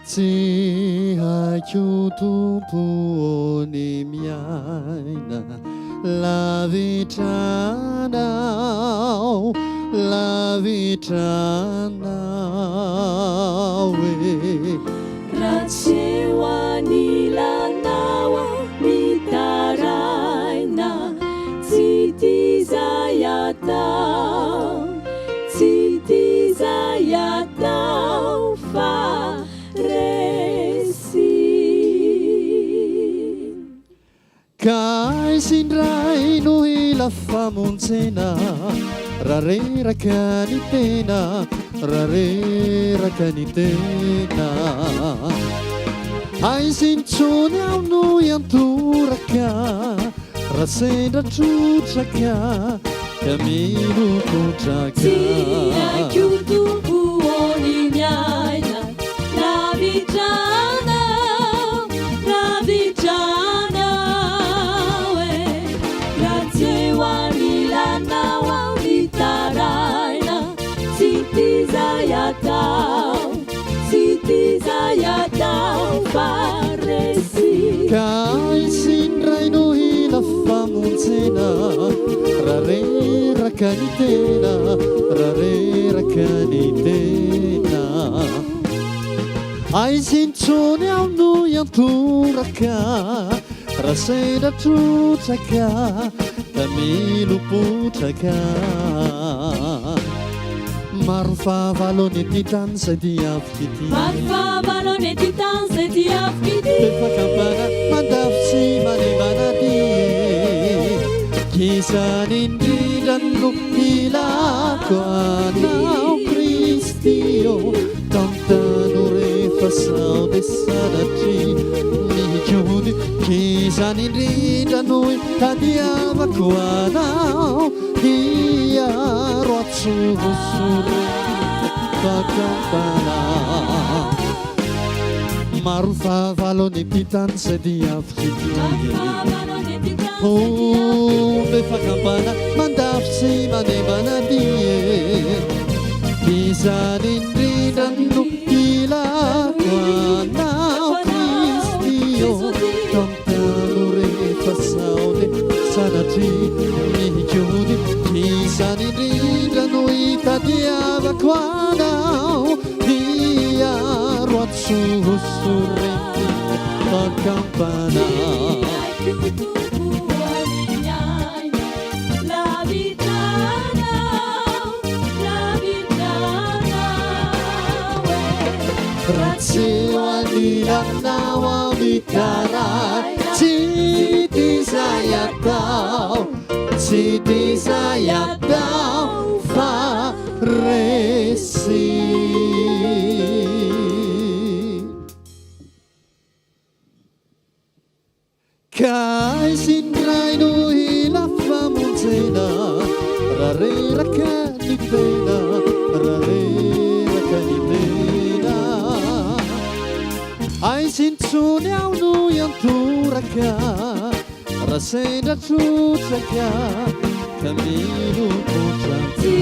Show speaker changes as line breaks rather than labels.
Tsy haiko tompony miaina lavitranao
raha tsy ho anilanao mitaraina tsy tizay atao fa resy
ka aisindray no ila famonjena raha reraka ny tena aisintsony ao no iantoraka raha sendra trotraka ka milokotraka
tsy haiko tompony miaina lavitranao raha tsy ho anilanao ao mitaraina tsy tizay atao fa resy
ka aisindray no ila famonjena raha reraka ny tena aisintsony ao no iantoraka raha sendra trotraka da milopotraka maro fahavalony ty tany zay diavy ty efakampana mandafitsy manemana ty kisany indrindrano ilako anao Kristio tamtano rehefa sao de sanatry mikony kisany indrindrano tadiavako anao iaro atsovosorety fakampana maro fahavalony ty tany zay diavy ty mefakampana mandafitsy manemana die izany indrindrano ilako anao Kristio tamtano rehefa sao de sanatry mikony izany indrindrano itadiavako anao iaro atsovosorety fakampana raha tsy ho anilanao ao mitaray tsy tizay atao fa resy ka aisindray no ila famonjena raha reraka ny tena aisintsony ao no iantoraka raha sendra trotraka ka milokotraka